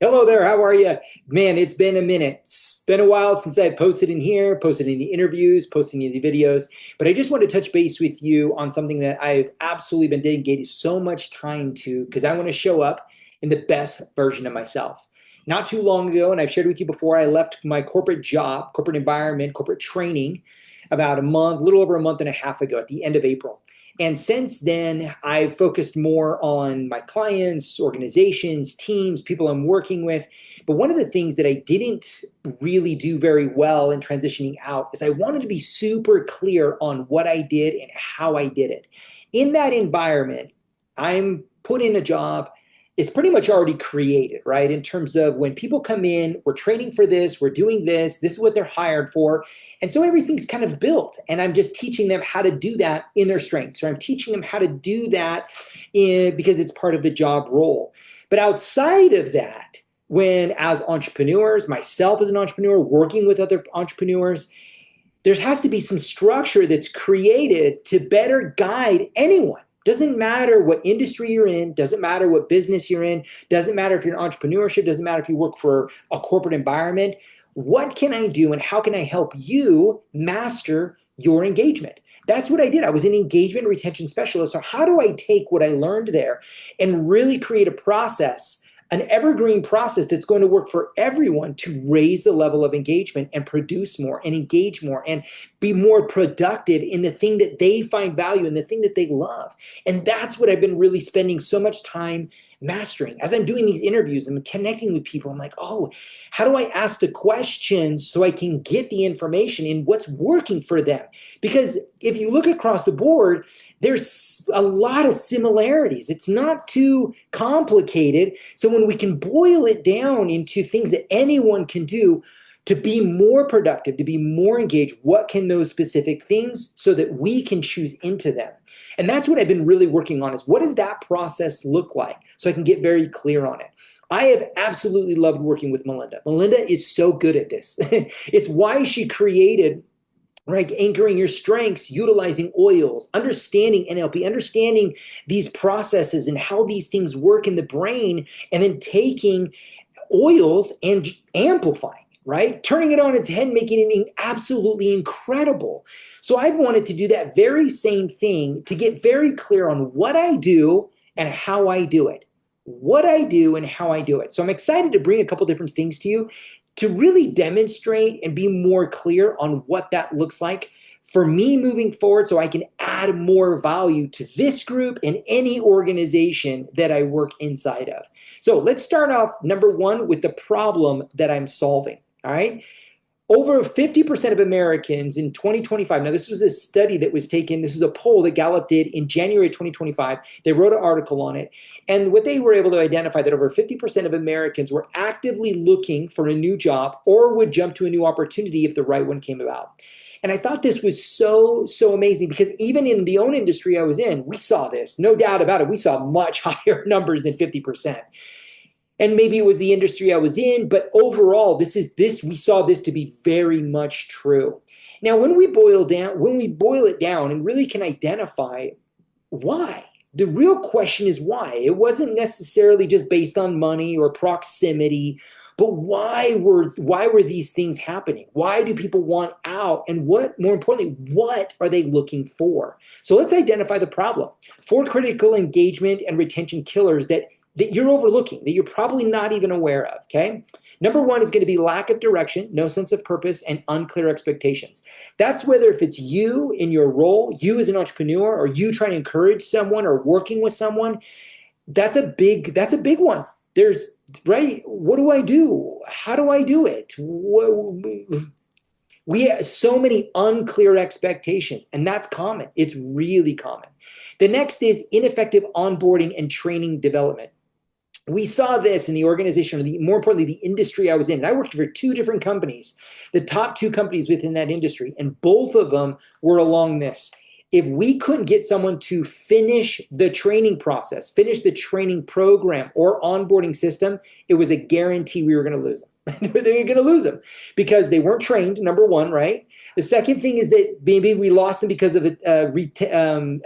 Hello there. How are you? Man, it's been a minute. It's been a while since I posted in here, posted in the interviews, posting in the videos. But I just want to touch base with you on something that I've absolutely been dedicating so much time to because I want to show up in the best version of myself. Not too long ago, and I've shared with you before, I left my corporate job, corporate environment, corporate training about a month, a little over a month and a half ago at the end of April. And since then, I've focused more on my clients, organizations, teams, people I'm working with. But one of the things that I didn't really do very well in transitioning out is I wanted to be super clear on what I did and how I did it. In that environment, I'm put in a job. It's pretty much already created, right? In terms of when people come in, we're training for this, we're doing this is what they're hired for. And so everything's kind of built. And I'm just teaching them how to do that in their strengths, or I'm teaching them how to do that because it's part of the job role. But outside of that, when as entrepreneurs, myself as an entrepreneur, working with other entrepreneurs, there has to be some structure that's created to better guide anyone. Doesn't matter what industry you're in, doesn't matter what business you're in, doesn't matter if you're in entrepreneurship, doesn't matter if you work for a corporate environment. What can I do and how can I help you master your engagement? That's what I did. I was an engagement retention specialist. So how do I take what I learned there and really create a process, an evergreen process that's going to work for everyone to raise the level of engagement and produce more and engage more and be more productive in the thing that they find value in, the thing that they love. And that's what I've been really spending so much time mastering. As I'm doing these interviews and connecting with people, I'm like, oh, how do I ask the questions so I can get the information in what's working for them? Because if you look across the board, there's a lot of similarities. It's not too complicated. So when we can boil it down into things that anyone can do to be more productive, to be more engaged, what can those specific things so that we can choose into them? And that's what I've been really working on is what does that process look like so I can get very clear on it. I have absolutely loved working with Melinda. Melinda is so good at this. It's why she created, right, anchoring your strengths, utilizing oils, understanding NLP, understanding these processes and how these things work in the brain, and then taking oils and amplifying, right? Turning it on its head, making it absolutely incredible. So I've wanted to do that very same thing to get very clear on what I do and how I do it. What I do and how I do it. So I'm excited to bring a couple different things to you to really demonstrate and be more clear on what that looks like for me moving forward so I can add more value to this group and any organization that I work inside of. So let's start off, number one, with the problem that I'm solving, all right? Over 50% of Americans in 2025, now this was a study that was taken, this is a poll that Gallup did in January 2025. They wrote an article on it. And what they were able to identify that over 50% of Americans were actively looking for a new job or would jump to a new opportunity if the right one came about. And I thought this was so amazing because even in the own industry I was in, we saw this, no doubt about it. We saw much higher numbers than 50%. And maybe it was the industry I was in, but overall, we saw this to be very much true. Now, when we boil it down and really can identify why, the real question is why. It wasn't necessarily just based on money or proximity, but why were these things happening? Why do people want out? And what, more importantly, what are they looking for? So let's identify the problem. 4 critical engagement and retention killers that you're overlooking, that you're probably not even aware of, okay? Number 1 is going to be lack of direction, no sense of purpose, and unclear expectations. That's whether if it's you in your role, you as an entrepreneur, or you trying to encourage someone or working with someone, that's a big one. There's, right, what do I do? How do I do it? We have so many unclear expectations, and that's common. It's really common. The next is ineffective onboarding and training development. We saw this in the organization, or more importantly, the industry I was in. And I worked for 2 different companies, the top 2 companies within that industry, and both of them were along this. If we couldn't get someone to finish the training process, finish the training program or onboarding system, it was a guarantee we were going to lose them. They were going to lose them because they weren't trained, number 1, right? The second thing is that maybe we lost them because of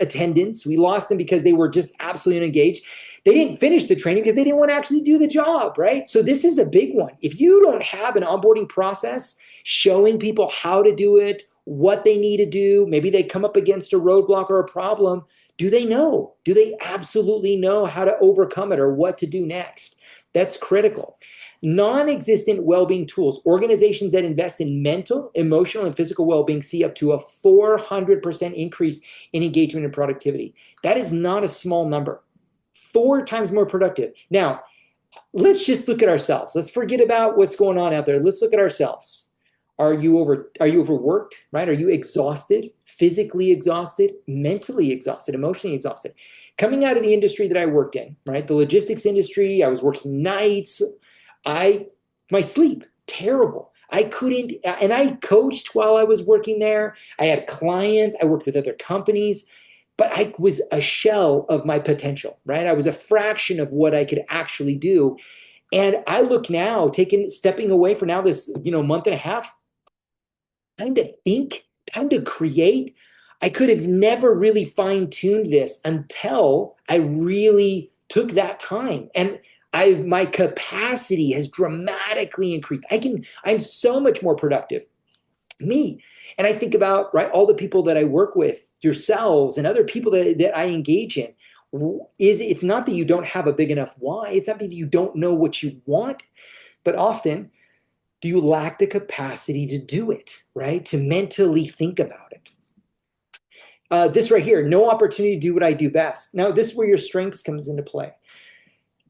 attendance. We lost them because they were just absolutely unengaged. They didn't finish the training because they didn't want to actually do the job, right? So this is a big one. If you don't have an onboarding process showing people how to do it, what they need to do, maybe they come up against a roadblock or a problem, do they know? Do they absolutely know how to overcome it or what to do next? That's critical. Non-existent well-being tools. Organizations that invest in mental, emotional, and physical well-being see up to a 400% increase in engagement and productivity. That is not a small number. 4 times more productive. Now, let's just look at ourselves. Let's forget about what's going on out there. Let's look at ourselves. Are you overworked, right? Are you exhausted, physically exhausted, mentally exhausted, emotionally exhausted? Coming out of the industry that I worked in, right? The logistics industry, I was working nights. My sleep, terrible. I couldn't, and I coached while I was working there. I had clients, I worked with other companies, but I was a shell of my potential, right? I was a fraction of what I could actually do. And I look now, stepping away for now this, month and a half, time to think, time to create. I could have never really fine-tuned this until I really took that time. And my capacity has dramatically increased. I'm so much more productive. Me. And I think about, right, all the people that I work with, yourselves and other people that I engage in. It's not that you don't have a big enough why. It's not that you don't know what you want, but often do you lack the capacity to do it, right? To mentally think about it. This right here, no opportunity to do what I do best. Now, this is where your strengths comes into play.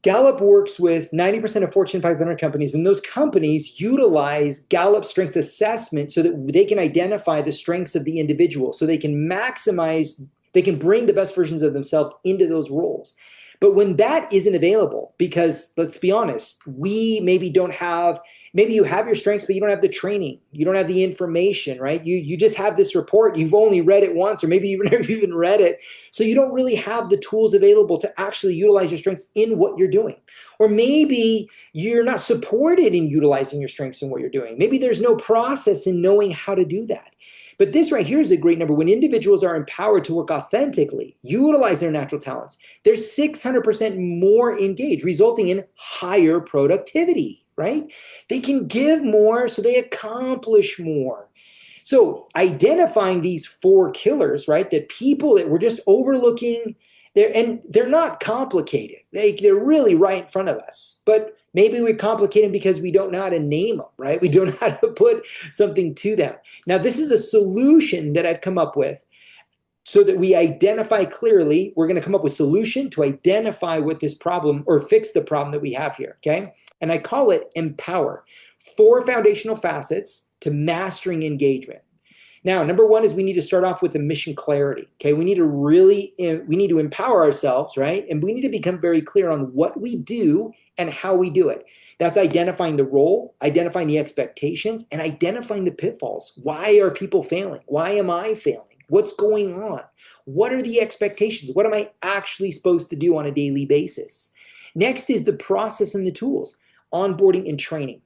Gallup works with 90% of Fortune 500 companies, and those companies utilize Gallup strengths assessment so that they can identify the strengths of the individual, so they can bring the best versions of themselves into those roles. But when that isn't available, because let's be honest, maybe you have your strengths, but you don't have the training. You don't have the information, right? You just have this report. You've only read it once, or maybe you've never even read it. So you don't really have the tools available to actually utilize your strengths in what you're doing. Or maybe you're not supported in utilizing your strengths in what you're doing. Maybe there's no process in knowing how to do that. But this right here is a great number. When individuals are empowered to work authentically, utilize their natural talents, they're 600% more engaged, resulting in higher productivity, right? They can give more, so they accomplish more. So identifying these 4 killers, right, that people that we're just overlooking, they're not complicated. They're really right in front of us. But maybe we complicate them because we don't know how to name them, right? We don't know how to put something to them. Now, this is a solution that I've come up with so that we identify clearly. We're going to come up with a solution to identify what this problem or fix the problem that we have here, okay? And I call it Empower. 4 foundational facets to mastering engagement. Now, number 1 is we need to start off with a mission clarity, okay? We need to empower ourselves, right? And we need to become very clear on what we do and how we do it. That's identifying the role, identifying the expectations, and identifying the pitfalls. Why are people failing? Why am I failing? What's going on? What are the expectations? What am I actually supposed to do on a daily basis? Next is the process and the tools, onboarding and training.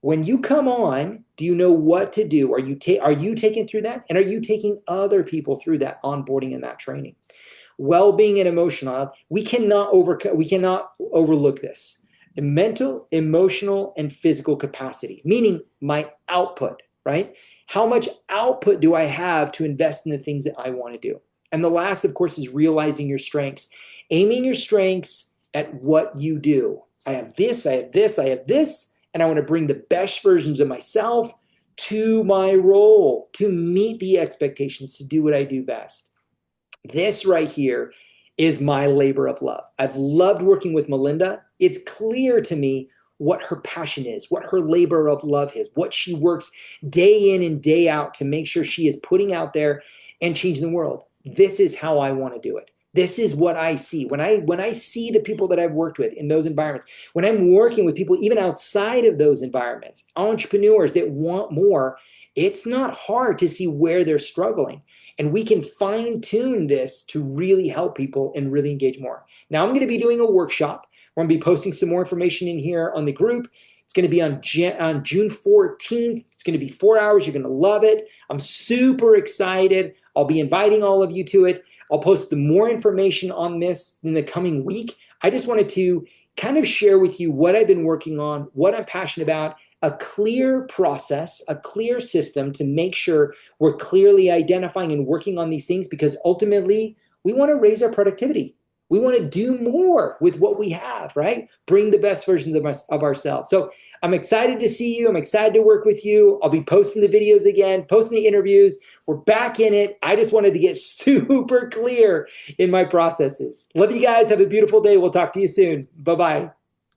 When you come on, do you know what to do? Are you taken through that? And are you taking other people through that onboarding and that training? Well-being and emotional, we cannot overlook this. Mental, emotional, and physical capacity, meaning my output, right? How much output do I have to invest in the things that I want to do? And the last, of course, is realizing your strengths. Aiming your strengths at what you do. I have this, I have this, I have this, and I want to bring the best versions of myself to my role, to meet the expectations, to do what I do best. This right here is my labor of love. I've loved working with Melinda. It's clear to me what her passion is, what her labor of love is, what she works day in and day out to make sure she is putting out there and changing the world. This is how I want to do it. This is what I see. When I see the people that I've worked with in those environments, when I'm working with people even outside of those environments, entrepreneurs that want more, it's not hard to see where they're struggling. And we can fine tune this to really help people and really engage more. Now I'm going to be doing a workshop. We're going to be posting some more information in here on the group. It's going to be on June 14th. It's going to be 4 hours. You're going to love it. I'm super excited. I'll be inviting all of you to it. I'll post more information on this in the coming week. I just wanted to kind of share with you what I've been working on, what I'm passionate about, a clear process, a clear system to make sure we're clearly identifying and working on these things, because ultimately we want to raise our productivity. We want to do more with what we have, right? Bring the best versions of ourselves. So I'm excited to see you. I'm excited to work with you. I'll be posting the videos again, posting the interviews. We're back in it. I just wanted to get super clear in my processes. Love you guys. Have a beautiful day. We'll talk to you soon. Bye-bye.